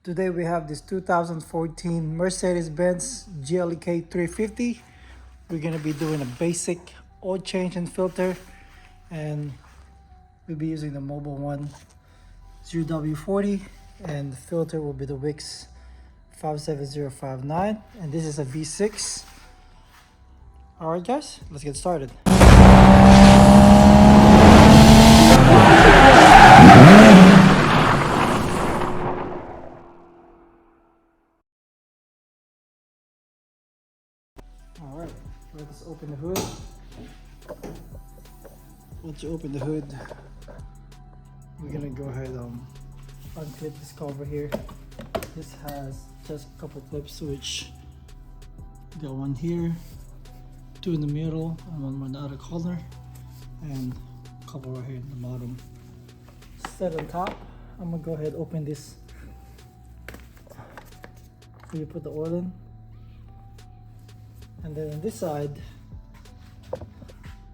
Today we have this 2014 Mercedes-Benz GLK350. We're gonna be doing a basic oil change and filter, and we'll be using the mobile one 0W40, and the filter will be the Wix 57059, and this is a V6. All right guys, let's get started. All right, let's open the hood. Once you open the hood, we're gonna go ahead and unclip this cover here. This has just a couple clips, which got one here, two in the middle, and one in the other corner, and a couple right here in the bottom. Set on top, I'm gonna go ahead and open this so you put the oil in. And then on this side,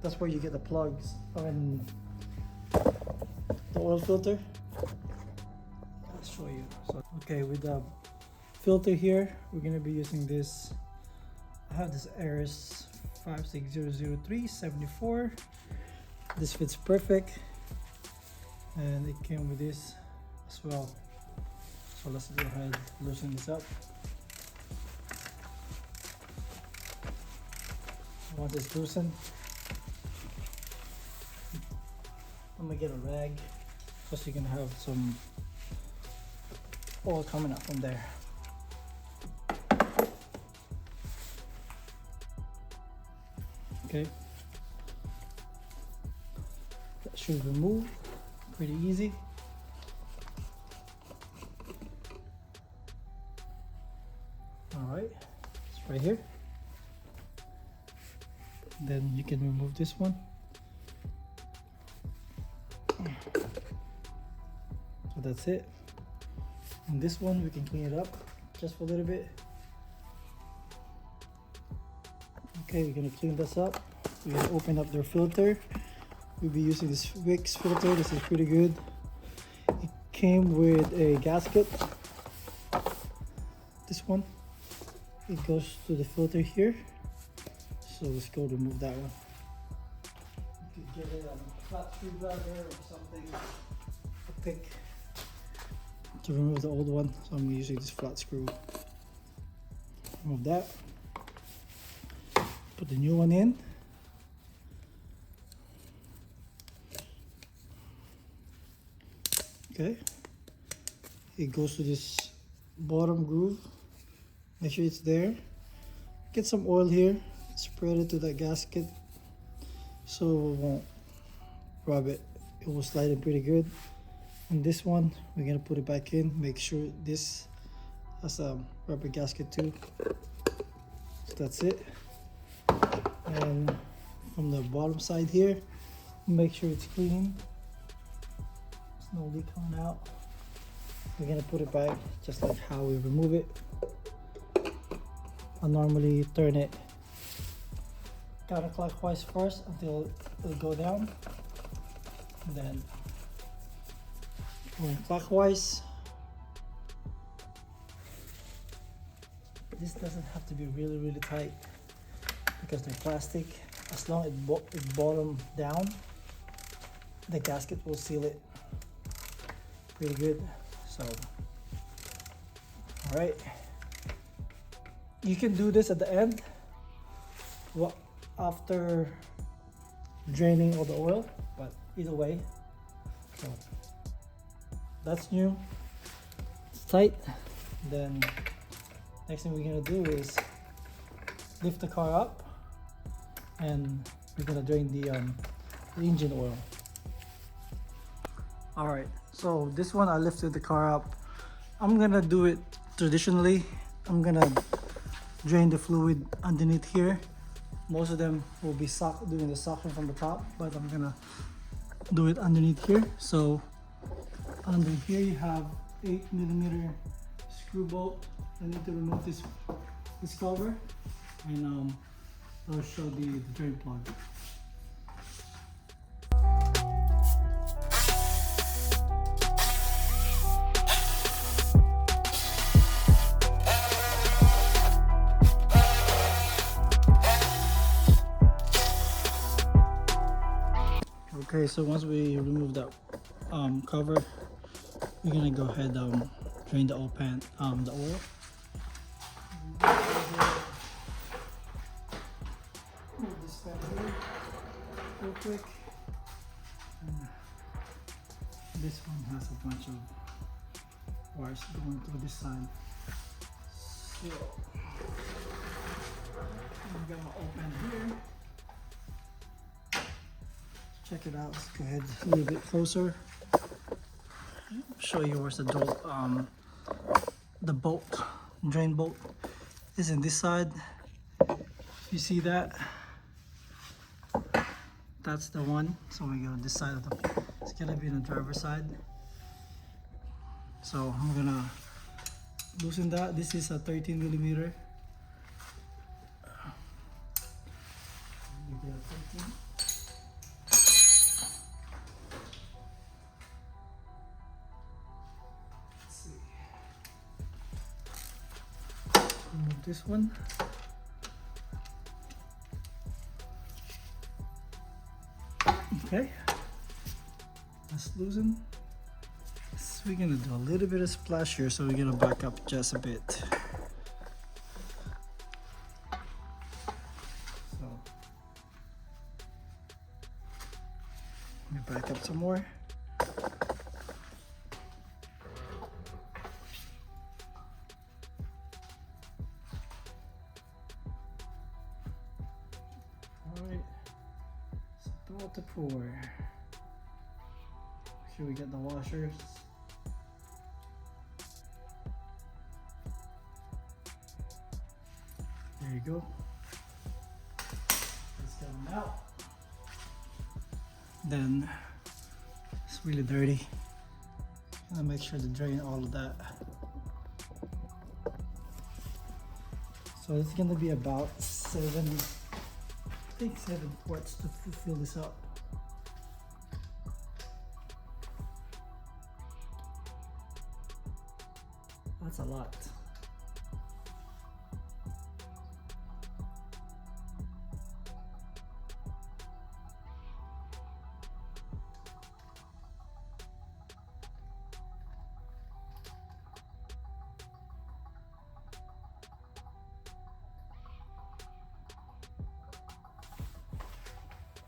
that's where you get the plugs. The oil filter. I'll show you. So, okay, with the filter here, we're gonna be using this. I have this Aris 5600374. This fits perfect, and it came with this as well. So let's go ahead and loosen this up. Once it's loosened, I'm gonna get a rag so you can have some oil coming out from there. Okay, that should remove pretty easy. All right, it's right here. Then you can remove this one. So that's it. And this one, we can clean it up just for a little bit. Okay, we're gonna clean this up. We're gonna open up their filter. We'll be using this Wix filter. This is pretty good. It came with a gasket. This one, it goes to the filter here. So let's go remove that one. You could get a flat screwdriver or something, a pick, to remove the old one. So I'm using this flat screw. Remove that. Put the new one in. Okay. It goes to this bottom groove. Make sure it's there. Get some oil here. Spread it to that gasket so it won't rub it. It will slide in pretty good. And this one, we're gonna put it back in. Make sure this has a rubber gasket too. So that's it. And from the bottom side here, make sure it's clean. There's no leak coming out. We're gonna put it back just like how we remove it. I normally turn it counterclockwise first until it'll go down, and then going clockwise. This doesn't have to be really tight because they're plastic. As long as it bottom down, the gasket will seal it pretty good. So, all right, you can do this at the end. Well, after draining all the oil, but either way, so that's new, it's tight. Then next thing we're gonna do is lift the car up, and we're gonna drain the engine oil. All right, so this one I lifted the car up. I'm gonna do it traditionally. I'm gonna drain the fluid underneath here. Most of them will be doing the suction from the top, but I'm gonna do it underneath here. So under here you have 8mm screw bolt. I need to remove this cover, and I'll show the drain plug. Okay, so once we remove that cover, we're gonna go ahead drain the the oil. Move this back here real quick. And this one has a bunch of wires going through this side. So I'm gonna open here. Check it out. Let's go ahead a little bit closer. Show you where's the bolt, drain bolt is in this side. You see that? That's the one. So we go this side of the. It's gonna be on the driver's side. So I'm gonna loosen that. This is a 13 millimeter. Remove this one. Okay, let's loosen. So we're gonna do a little bit of splash here, so we're gonna back up just a bit. So let me back up some more. To pour. Here we get the washers. There you go. Let's get them out. Then it's really dirty. Gonna make sure to drain all of that. So it's gonna be about 7 quarts to fill this up. That's a lot.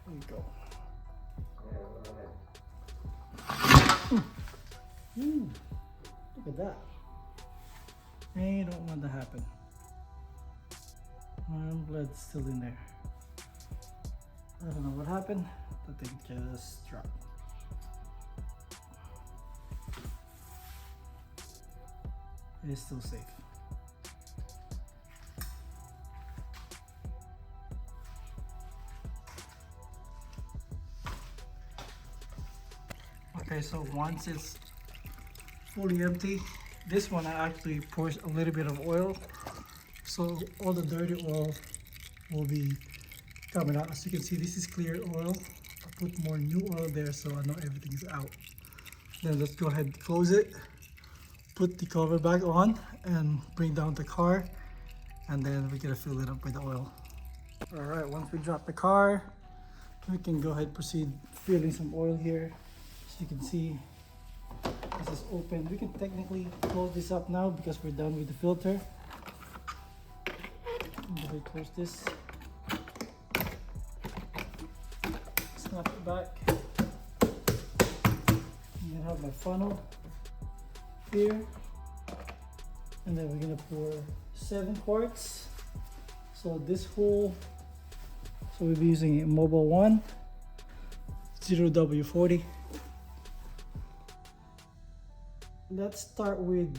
There you go. Look at that. I don't want that to happen. Blood's still in there. I don't know what happened. The thing just dropped. It is still safe. Okay, so once it's fully empty, this one I actually pour a little bit of oil, so all the dirty oil will be coming out. As you can see, this is clear oil. I put more new oil there so I know everything's out. Then let's go ahead and close it, put the cover back on, and bring down the car, and then we're gonna fill it up with oil. All right, once we drop the car, we can go ahead and proceed filling some oil here. As you can see, this is open. We can technically close this up now because we're done with the filter. I'm going to close this. Snap it back. I'm going to have my funnel here. And then we're going to pour 7 quarts. So this whole, so we'll be using a Mobile 1 0W40. Let's start with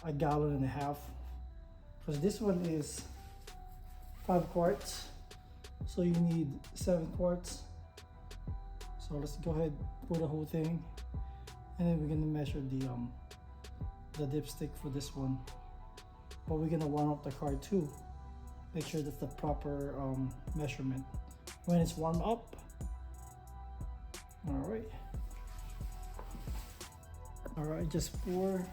1.5 gallons, because this one is 5 quarts, so you need 7 quarts. So let's go ahead, pour the whole thing, and then we're gonna measure the dipstick for this one. But we're gonna warm up the car too. Make sure that's the proper measurement when it's warmed up. All right. All right, just pour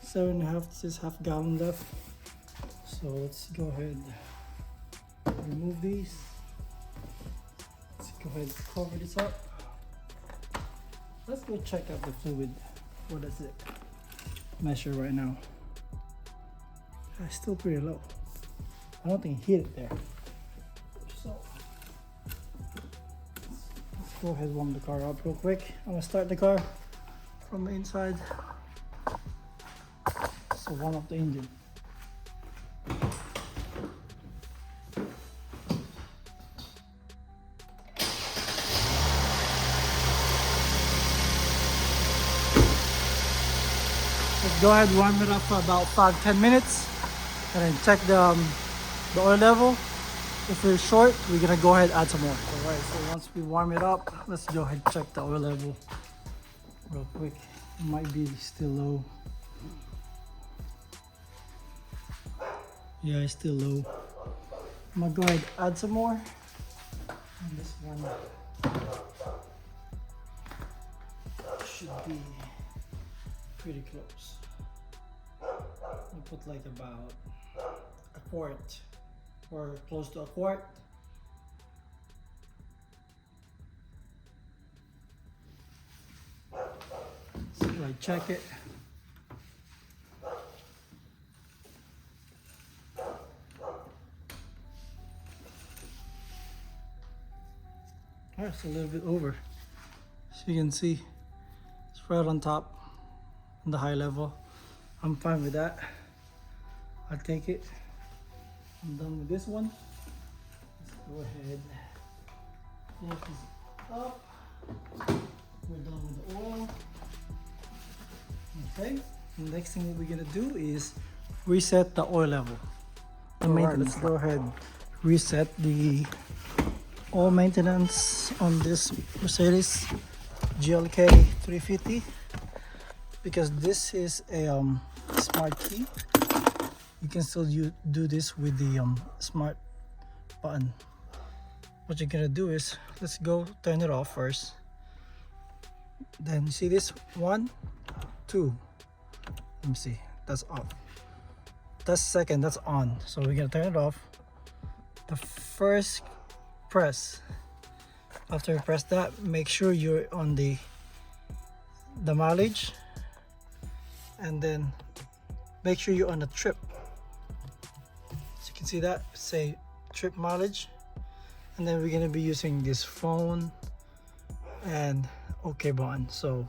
7.5. This is 1/2 gallon left. So let's go ahead, remove these. Let's Go ahead and cover this up. Let's go check out the fluid. What does it measure right now? It's still pretty low. I don't think it hit it there. So let's go ahead and warm the car up real quick. I'm gonna start the car from the inside. So warm up the engine. Let's go ahead and warm it up for about 5-10 minutes and then check the oil level. If it's short, we're gonna go ahead and add some more. Alright, so once we warm it up, let's go ahead and check the oil level real quick. It might be still low. Yeah, it's still low. I'm gonna go ahead and add some more. And this one should be pretty close. I'll put like about a quart or close to a quart. So I check it. Alright, it's a little bit over. So you can see it's right on top on the high level. I'm fine with that. I'll take it. I'm done with this one. Let's go ahead. Finish this up. We're done with the oil. Okay. The next thing that we're gonna do is reset the oil level. Alright, let's go ahead. Reset the oil maintenance on this Mercedes GLK350 because this is a smart key. You can still do this with the smart button. What you're gonna do is, let's go turn it off first. Then you see this 1, 2. Let me see, that's off. That's second, that's on. So we're gonna turn it off. The first press, after you press that, make sure you're on the mileage, and then make sure you're on the trip. So you can see that say trip mileage, and then we're gonna be using this phone and OK button. So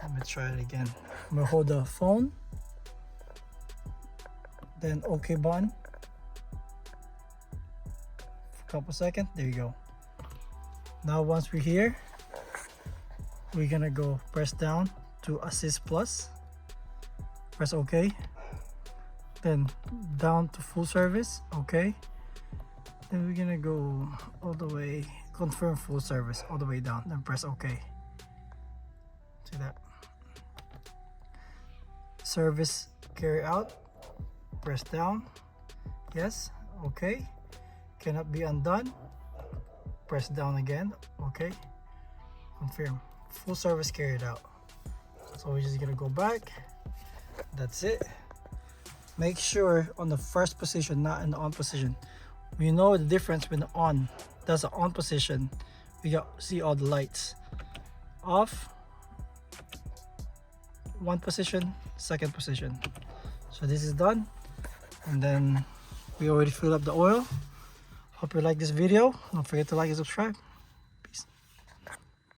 let me try it again. I'm gonna hold the phone, then OK button. Couple seconds, there you go. Now once we're here, we're gonna go press down to assist plus, press OK, then down to full service, OK, then we're gonna go all the way, confirm full service all the way down, then press OK. See that? Service carry out, press down, yes, OK. Cannot be undone, press down again, okay, confirm, full service carried out. So we're just gonna go back, that's it. Make sure on the first position, not in the on position. We know the difference when the on, that's the on position. We got see all the lights. Off, one position, second position. So this is done, and then we already filled up the oil. Hope you like this video. Don't forget to like and subscribe.